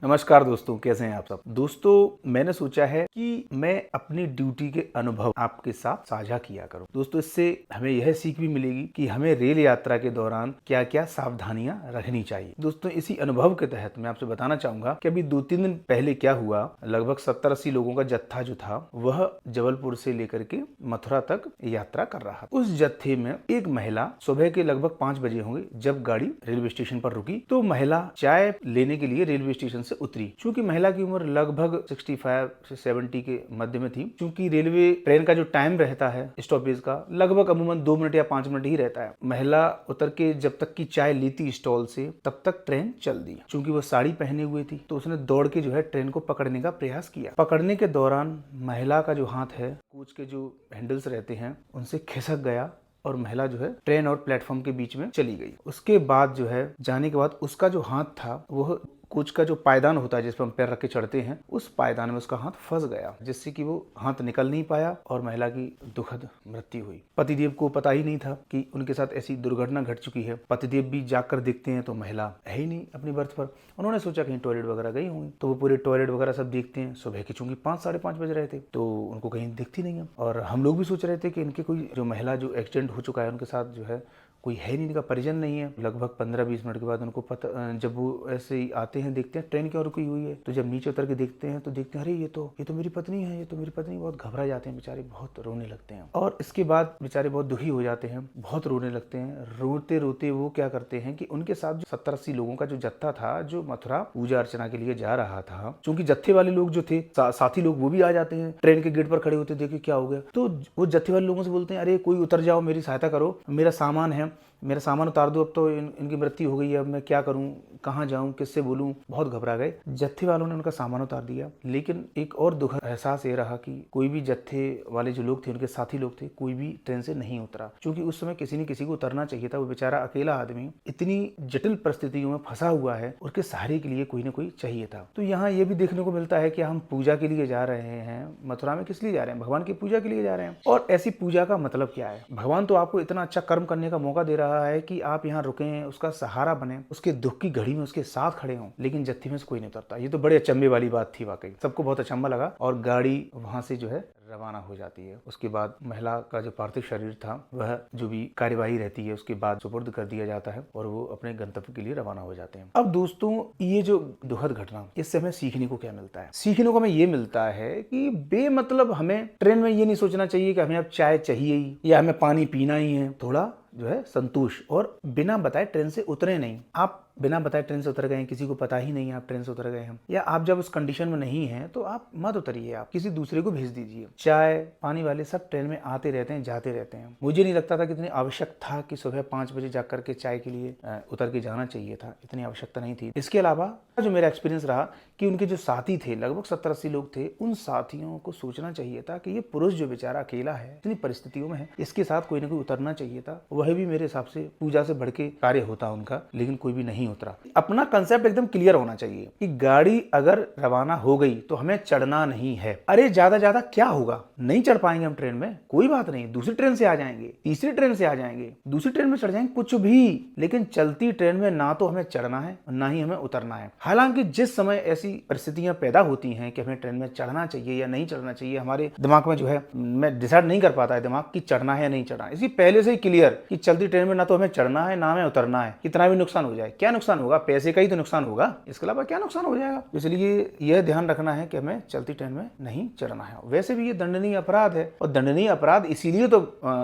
नमस्कार दोस्तों, कैसे हैं आप सब। दोस्तों, मैंने सोचा है कि मैं अपनी ड्यूटी के अनुभव आपके साथ साझा किया करूं। दोस्तों, इससे हमें यह सीख भी मिलेगी कि हमें रेल यात्रा के दौरान क्या क्या सावधानियां रखनी चाहिए। दोस्तों, इसी अनुभव के तहत मैं आपसे बताना चाहूंगा कि अभी 2-3 दिन पहले क्या हुआ। लगभग 70-80 लोगों का जत्था जो था वह जबलपुर से लेकर के मथुरा तक यात्रा कर रहा था। उस जत्थे में एक महिला सुबह के लगभग 5 बजे होंगे जब गाड़ी रेलवे स्टेशन पर रुकी, तो महिला चाय लेने के लिए रेलवे स्टेशन से उतरी। चूंकि महिला की उम्र लगभग 65 से 70 के मध्य में थी, चूंकि रेलवे ट्रेन का जो टाइम रहता है स्टॉपेज का लगभग अमूमन 2 मिनट या 5 मिनट ही रहता है। महिला उतर के जब तक की चाय लेती स्टॉल से तब तक ट्रेन चल दी। चूंकि वो साड़ी पहने हुए थी तो उसने दौड़ के जो है ट्रेन को पकड़ने का प्रयास किया। पकड़ने के दौरान महिला का जो हाथ है कोच के जो हैंडल्स रहते हैं उनसे खिसक गया और महिला जो है ट्रेन और प्लेटफॉर्म के बीच में चली गई। उसके बाद जो है जाने के बाद उसका जो हाथ था वह कोच का जो पायदान होता है जिस पर हम पैर रख के चढ़ते हैं उस पायदान में उसका हाथ फंस गया, जिससे कि वो हाथ निकल नहीं पाया और महिला की दुखद मृत्यु हुई। पतिदेव को पता ही नहीं था कि उनके साथ ऐसी दुर्घटना घट चुकी है। पतिदेव भी जाकर देखते हैं तो महिला है ही नहीं अपनी बर्थ पर। उन्होंने सोचा कहीं टॉयलेट वगैरह गई होंगी, तो वो पूरे टॉयलेट वगैरह सब देखते हैं। सुबह के चूंकि 5-5:30 बज रहे थे तो उनको कहीं दिखती नहीं है। और हम लोग भी सोच रहे थे कि इनके कोई जो महिला जो एक्सीडेंट हो चुका है उनके साथ जो है कोई है नहीं, इनका परिजन नहीं है। लगभग 15-20 मिनट के बाद उनको पता, जब वो ऐसे ही आते हैं देखते हैं ट्रेन क्यों रुकी हुई है, तो जब नीचे उतर के देखते हैं तो देखते हैं अरे ये तो मेरी पत्नी है, ये तो मेरी पत्नी। बहुत घबरा जाते हैं बेचारे, बहुत रोने लगते हैं और इसके बाद बेचारे बहुत दुखी हो जाते हैं, बहुत रोने लगते हैं। रोते रोते वो क्या करते हैं कि उनके साथ जो 70-80 लोगों का जो जत्था था जो मथुरा पूजा अर्चना के लिए जा रहा था, चूंकि जत्थे वाले लोग जो थे साथी लोग वो भी आ जाते हैं, ट्रेन के गेट पर खड़े होते देखे क्या हो गया, तो वो जत्थे वाले लोगों से बोलते हैं अरे कोई उतर जाओ, मेरी सहायता करो, मेरा सामान है, मेरा सामान उतार दो, अब तो इनकी मृत्यु हो गई है, अब मैं क्या करूं, कहाँ जाऊं, किससे बोलूं। बहुत घबरा गए। जत्थे वालों ने उनका सामान उतार दिया। लेकिन एक और दुखद एहसास ये रहा कि कोई भी जत्थे वाले जो लोग थे, उनके साथी लोग थे, कोई भी ट्रेन से नहीं उतरा। क्योंकि उस समय किसी न किसी को उतरना चाहिए था। वो बेचारा अकेला आदमी इतनी जटिल परिस्थितियों में फंसा हुआ है, उसके सहारे के लिए कोई न कोई चाहिए था। तो यहाँ ये भी देखने को मिलता है कि हम पूजा के लिए जा रहे हैं, मथुरा में किस लिए जा रहे हैं, भगवान की पूजा के लिए जा रहे हैं। और ऐसी पूजा का मतलब क्या है, भगवान तो आपको इतना अच्छा कर्म करने का मौका दे रहा है कि आप यहाँ रुके, उसका सहारा बने, उसके दुख की घड़ी में उसके साथ खड़े हों, लेकिन जत्थे में से कोई नहीं उतरता। ये तो बड़े अचंभे वाली बात थी, वाकई सबको बहुत अचंभा लगा। और गाड़ी वहां से जो है रवाना हो जाती है। उसके बाद महिला का जो पार्थिव शरीर था वह जो भी कार्यवाही रहती है उसके बाद सुपुर्द कर दिया जाता है और वो अपने गंतव्य के लिए रवाना हो जाते हैं। अब दोस्तों, ये जो दुखद घटना, इससे हमें सीखने को क्या मिलता है? सीखने को हमें ये मिलता है कि बेमतलब हमें ट्रेन में ये नहीं सोचना चाहिए कि हमें अब चाय चाहिए ही या हमें पानी पीना ही है। थोड़ा जो है संतोष, और बिना बताए ट्रेन से उतरे नहीं। आप बिना बताए ट्रेन से उतर गए हैं, किसी को पता ही नहीं है आप ट्रेन से उतर गए हैं, या आप जब उस कंडीशन में नहीं हैं तो आप मत उतरिए, आप किसी दूसरे को भेज दीजिए। चाय पानी वाले सब ट्रेन में आते रहते हैं, जाते रहते हैं। मुझे नहीं लगता था कि इतनी आवश्यक था कि सुबह 5 बजे जाकर के चाय के लिए उतर के जाना चाहिए था, इतनी आवश्यकता नहीं थी। इसके अलावा जो मेरा एक्सपीरियंस रहा कि उनके जो साथी थे, लगभग 70-80 लोग थे, उन साथियों को सोचना चाहिए था कि ये पुरुष जो बेचारा अकेला है, इतनी परिस्थितियों में है, इसके साथ कोई ना कोई उतरना चाहिए था। वह भी मेरे हिसाब से पूजा से बढ़ के कार्य होता उनका, लेकिन कोई भी नहीं उतरा। अपना कंसेप्ट एकदम क्लियर होना चाहिए कि गाड़ी अगर रवाना हो गई तो हमें चढ़ना नहीं है। अरे ज्यादा क्या होगा, नहीं चढ़ पाएंगे हम ट्रेन में, कोई बात नहीं, दूसरी ट्रेन से आ जाएंगे, तीसरी ट्रेन से आ जाएंगे, दूसरी ट्रेन में चढ़ जाएंगे, कुछ भी। लेकिन चलती ट्रेन में ना तो हमें चढ़ना है ना ही हमें उतरना है। हालांकि जिस समय ऐसी परिस्थितियां पैदा होती हैं कि हमें ट्रेन में चढ़ना चाहिए या नहीं चढ़ना चाहिए, हमारे दिमाग में जो है मैं डिसाइड नहीं कर पाता है दिमाग कि चढ़ना है या नहीं चढ़ना। इसी पहले से ही क्लियर कि चलती ट्रेन में ना तो हमें चढ़ना है ना हमें उतरना है। कितना भी नुकसान हो जाए, क्या नुकसान होगा, पैसे का ही तो नुकसान होगा, इसके अलावा क्या नुकसान हो जाएगा। इसलिए यह ध्यान रखना है कि हमें चलती ट्रेन में नहीं चढ़ना है। वैसे भी ये दंडनीय अपराध है, और दंडनीय अपराध इसीलिए तो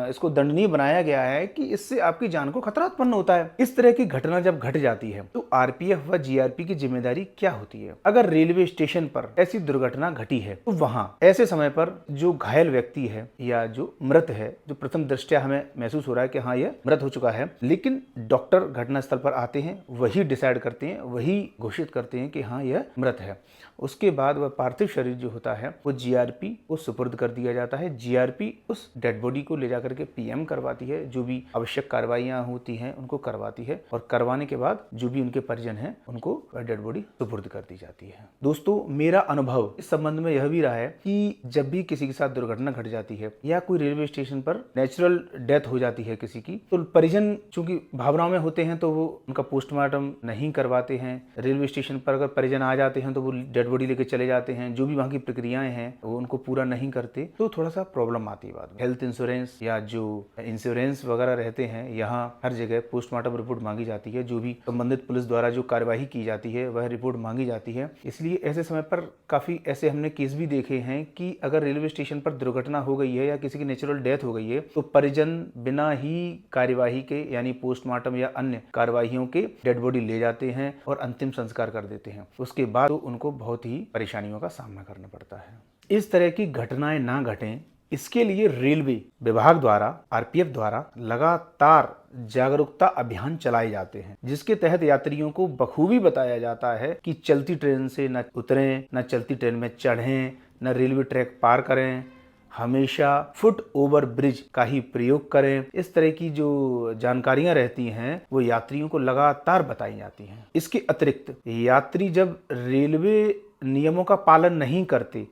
इसको दंडनीय बनाया गया है कि इससे आपकी जान को खतरा उत्पन्न होता है। इस तरह की घटना जब घट जाती है तो आरपीएफ व जीआरपी की जिम्मेदारी क्या होती है? अगर रेलवे स्टेशन पर ऐसी दुर्घटना घटी है तो वहां ऐसे समय पर जो घायल व्यक्ति है या जो मृत है, जो प्रथम दृष्टया हमें महसूस हो रहा है कि हाँ यह मृत हो चुका है, लेकिन डॉक्टर घटनास्थल पर आते हैं, वही डिसाइड करते हैं, वही घोषित करते हैं कि हाँ यह मृत है। उसके बाद वह पार्थिव शरीर जो होता है वो जीआरपी को सुपुर्द कर दिया जाता है। जीआरपी उस डेड बॉडी को ले जाकर के पीएम करवाती है, जो भी आवश्यक कार्रवाइयां होती हैं उनको करवाती है, और करवाने के बाद जो भी उनके परिजन हैं उनको डेड बॉडी सुपुर्द कर दी जाती है। जाती है। दोस्तों, मेरा अनुभव इस संबंध में यह भी रहा है कि जब भी किसी के साथ दुर्घटना घट जाती है या कोई रेलवे स्टेशन पर नेचुरल डेथ हो जाती है किसी की, तो परिजन चूंकि भावनाओं में होते हैं तो वो उनका पोस्टमार्टम नहीं करवाते हैं। रेलवे स्टेशन पर अगर परिजन आ जाते हैं तो वो डेड बॉडी लेके चले जाते हैं, जो भी वहाँ की प्रक्रियाएं हैं वो उनको पूरा नहीं करते, तो थोड़ा सा प्रॉब्लम आती है बाद में। हेल्थ इंश्योरेंस या जो इंश्योरेंस वगैरह रहते हैं, यहाँ हर जगह पोस्टमार्टम रिपोर्ट मांगी जाती है। जो भी संबंधित पुलिस द्वारा जो कार्यवाही की जाती है वह रिपोर्ट मांगी जाती है। इसलिए ऐसे समय पर काफ़ी ऐसे हमने केस भी देखे हैं कि अगर रेलवे स्टेशन पर दुर्घटना हो गई है या किसी की नेचुरल डेथ हो गई है तो परिजन बिना ही कार्यवाही के यानी पोस्टमार्टम या अन्य कार्यवाहियों के डेड बॉडी ले जाते हैं और अंतिम संस्कार कर देते हैं। उसके बाद तो उनको बहुत ही परेशानियों का सामना करना पड़ता है। इस तरह की घटनाएं ना घटें, इसके लिए रेलवे विभाग द्वारा, आरपीएफ द्वारा लगातार जागरूकता अभियान चलाए जाते हैं, जिसके तहत यात्रियों को बखूबी बताया जाता है कि चलती ट्रेन से न उतरें, न चलती ट्रेन में चढ़ें, न रेलवे ट्रैक पार करें, हमेशा फुट ओवर ब्रिज का ही प्रयोग करें। इस तरह की जो जानकारियां रहती हैं वो यात्रियों को लगातार बताई जाती हैं। इसके अतिरिक्त यात्री जब रेलवे नियमों का पालन नहीं करते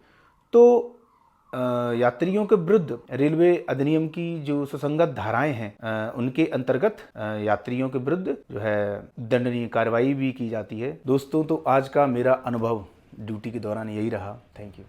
तो यात्रियों के विरुद्ध रेलवे अधिनियम की जो सुसंगत धाराएं हैं उनके अंतर्गत यात्रियों के विरुद्ध जो है दंडनीय कार्रवाई भी की जाती है। दोस्तों, तो आज का मेरा अनुभव ड्यूटी के दौरान यही रहा। Thank you.